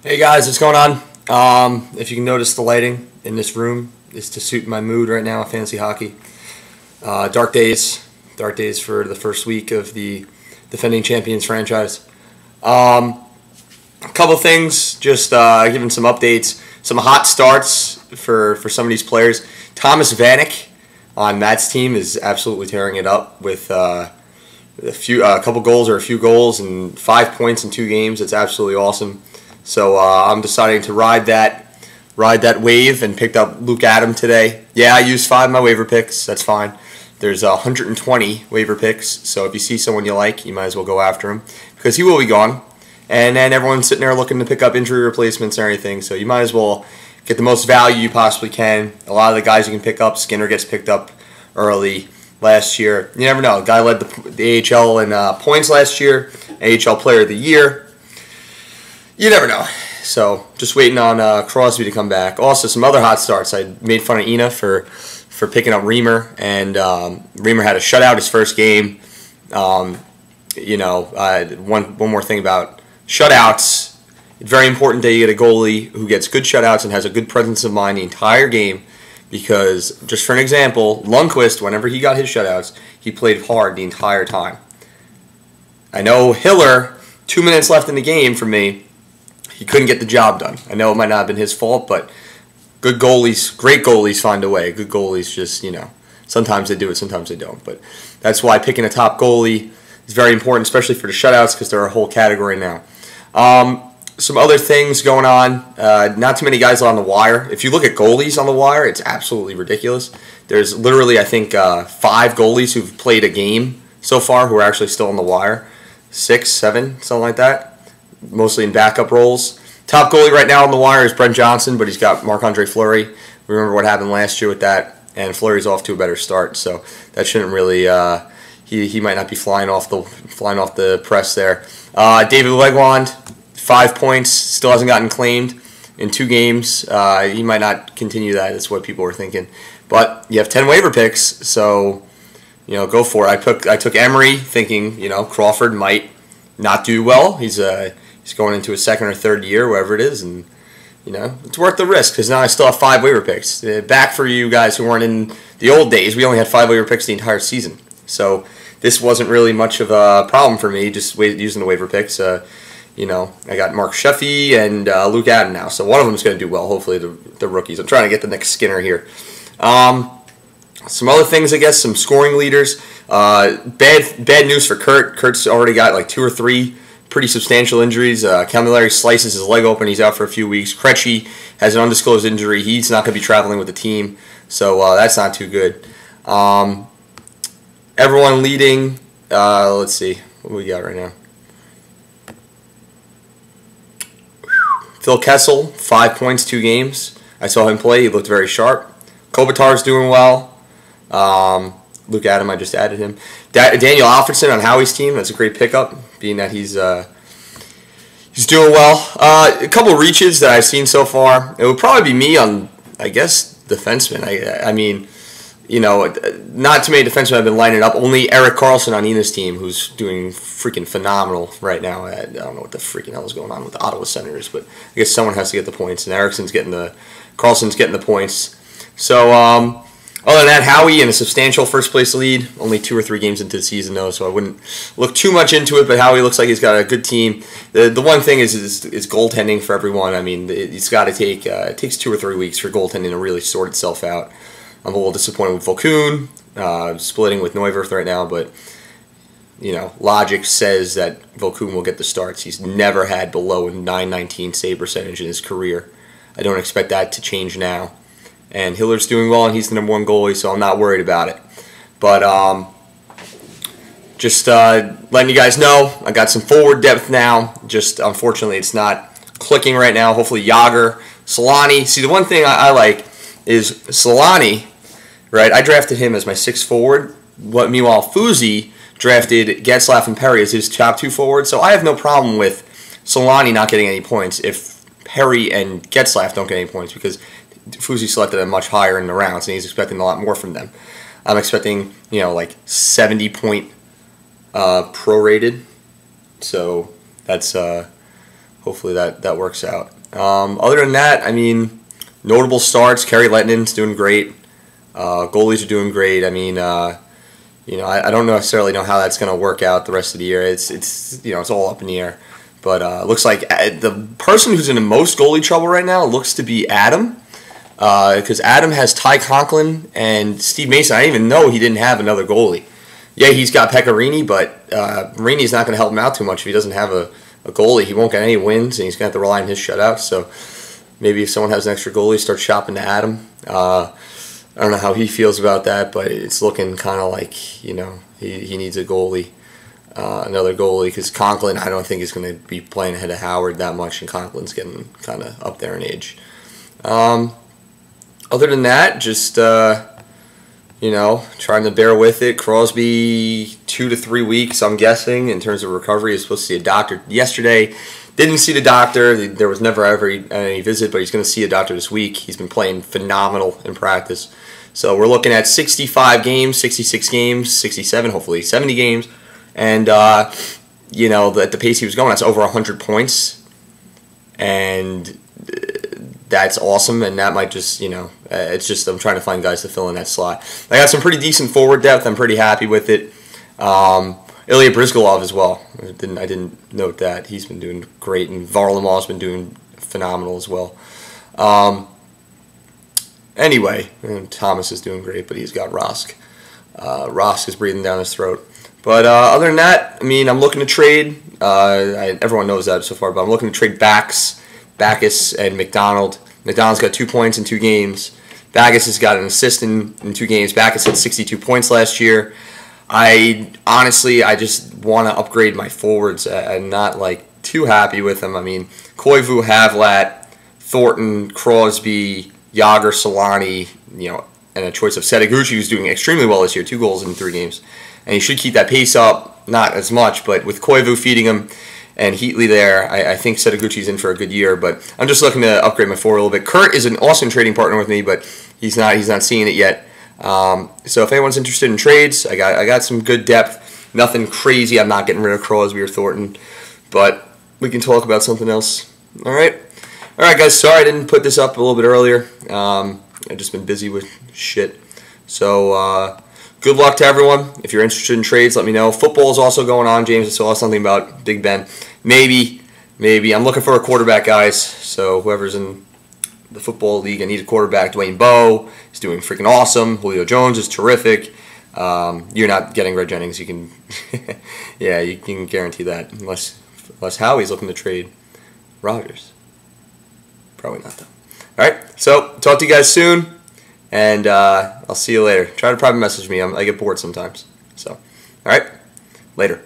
Hey guys, what's going on? If you can notice, the lighting in this room is to suit my mood right now. Fantasy hockey, dark days for the first week of the defending champions franchise. A couple things, just giving some updates, some hot starts for some of these players. Thomas Vanek on Matt's team is absolutely tearing it up with a couple goals or a few goals and 5 points in 2 games. It's absolutely awesome. So I'm deciding to ride that wave and picked up Luke Adam today. Yeah, I used 5 of my waiver picks. That's fine. There's 120 waiver picks, so if you see someone you like, you might as well go after him because he will be gone. And then everyone's sitting there looking to pick up injury replacements or anything, so you might as well get the most value you possibly can. A lot of the guys you can pick up, Skinner gets picked up early last year. You never know. The guy led the AHL in points last year, AHL Player of the Year. You never know. So just waiting on Crosby to come back. Also, some other hot starts. I made fun of Ina for picking up Reimer, and Reimer had a shutout his first game. One more thing about shutouts. It's very important that you get a goalie who gets good shutouts and has a good presence of mind the entire game, because, just for an example, Lundqvist, whenever he got his shutouts, he played hard the entire time. I know Hiller, 2 minutes left in the game for me, he couldn't get the job done. I know it might not have been his fault, but good goalies, great goalies find a way. Good goalies just, sometimes they do it, sometimes they don't. But that's why picking a top goalie is very important, especially for the shutouts, because they're a whole category now. Some other things going on. Not too many guys on the wire. If you look at goalies on the wire, it's absolutely ridiculous. There's literally, I think, 5 goalies who've played a game so far who are actually still on the wire. 6, 7, something like that. Mostly in backup roles. Top goalie right now on the wire is Brent Johnson, but he's got Marc-Andre Fleury. Remember what happened last year with that, and Fleury's off to a better start, so that shouldn't really. He might not be flying off the press there. David Legwand, 5 points, still hasn't gotten claimed in 2 games. He might not continue that. That's what people were thinking, but you have 10 waiver picks, so go for it. I took Emery, thinking Crawford might not do well. He's going into his 2nd or 3rd year, wherever it is, and it's worth the risk because now I still have 5 waiver picks. Back for you guys who weren't in the old days, we only had 5 waiver picks the entire season, so this wasn't really much of a problem for me. Just using the waiver picks. I got Mark Sheffy and Luke Adam now, so one of them is going to do well. Hopefully, the rookies. I'm trying to get the next Skinner here. Some other things, I guess, some scoring leaders. Bad news for Kurt. Kurt's already got like 2 or 3 pretty substantial injuries. Camilleri slices his leg open. He's out for a few weeks. Krejci has an undisclosed injury. He's not going to be traveling with the team, so that's not too good. Everyone leading. Let's see what we got right now. Phil Kessel, 5 points, 2 games. I saw him play. He looked very sharp. Kopitar's doing well. Luke Adam, I just added him. Daniel Alfredson on Howie's team. That's a great pickup, being that he's doing well. A couple reaches that I've seen so far. It would probably be me on, I guess, defenseman. I mean, not too many defensemen have been lining up. Only Erik Karlsson on Ina's team, who's doing freaking phenomenal right now. I don't know what the freaking hell is going on with the Ottawa Senators, but I guess someone has to get the points, and Karlsson's getting the points. So, other than that, Howie in a substantial first-place lead. Only 2 or 3 games into the season, though, so I wouldn't look too much into it, but Howie looks like he's got a good team. The one thing is goaltending for everyone. I mean, it's got to take it takes 2 or 3 weeks for goaltending to really sort itself out. I'm a little disappointed with Volkun, splitting with Neuwirth right now, but logic says that Volkun will get the starts. He's never had below a .919 save percentage in his career. I don't expect that to change now. And Hiller's doing well, and he's the number 1 goalie, so I'm not worried about it. But just letting you guys know, I got some forward depth now. Just unfortunately, it's not clicking right now. Hopefully, Yager, Solani. See, the one thing I like is Solani. Right, I drafted him as my 6th forward. Meanwhile, Fuzi drafted Getzlaf and Perry as his top 2 forwards. So I have no problem with Solani not getting any points if Perry and Getzlaf don't get any points, because Fuzi selected them much higher in the rounds, and he's expecting a lot more from them. I'm expecting, like 70-point prorated. So that's hopefully that works out. Other than that, I mean, notable starts. Kerry Letton's doing great. Goalies are doing great. I mean, I don't necessarily know how that's going to work out the rest of the year. It's all up in the air. But it looks like the person who's in the most goalie trouble right now looks to be Adam. Because Adam has Ty Conklin and Steve Mason. I didn't even know he didn't have another goalie. Yeah, he's got Pecorini, but Marini's not going to help him out too much if he doesn't have a goalie. He won't get any wins, and he's going to have to rely on his shutouts. So maybe if someone has an extra goalie, start shopping to Adam. I don't know how he feels about that, but it's looking kind of like, he needs a goalie, another goalie, because Conklin, I don't think is going to be playing ahead of Howard that much, and Conklin's getting kind of up there in age. Other than that, just, trying to bear with it. Crosby, 2 to 3 weeks, I'm guessing, in terms of recovery. He's supposed to see a doctor yesterday. Didn't see the doctor. There was never ever any visit, but he's going to see a doctor this week. He's been playing phenomenal in practice. So we're looking at 65 games, 66 games, 67, hopefully 70 games. And, at the pace he was going, that's over 100 points. And that's awesome, and that might just, it's just I'm trying to find guys to fill in that slot. I got some pretty decent forward depth. I'm pretty happy with it. Ilya Bryzgalov as well. I didn't note that. He's been doing great, and Varlamov's been doing phenomenal as well. Anyway, Thomas is doing great, but he's got Rask. Rask is breathing down his throat. But other than that, I mean, I'm looking to trade. Everyone knows that so far, but I'm looking to trade Backus and McDonald. McDonald's got 2 points in 2 games. Backus has got an assist in 2 games. Backus had 62 points last year. I just want to upgrade my forwards. I'm not too happy with them. I mean, Koivu, Havlat, Thornton, Crosby, Yager, Solani, and a choice of Setaguchi, who's doing extremely well this year, 2 goals in 3 games. And he should keep that pace up, not as much, but with Koivu feeding him and Heatley there, I think Setaguchi's in for a good year. But I'm just looking to upgrade my forward a little bit. Kurt is an awesome trading partner with me, but he's not seeing it yet. So if anyone's interested in trades, I got some good depth. Nothing crazy. I'm not getting rid of Crosby or Thornton, but we can talk about something else. All right, guys. Sorry I didn't put this up a little bit earlier. I've just been busy with shit. So good luck to everyone. If you're interested in trades, let me know. Football is also going on. James, I saw something about Big Ben. Maybe. I'm looking for a quarterback, guys. So whoever's in the football league, I need a quarterback. Dwayne Bowe is doing freaking awesome. Julio Jones is terrific. You're not getting Red Jennings. You can, yeah, you can guarantee that. Unless Howie's looking to trade Rodgers. Probably not, though. All right, so talk to you guys soon. And I'll see you later. Try to private message me. I get bored sometimes. So, all right, later.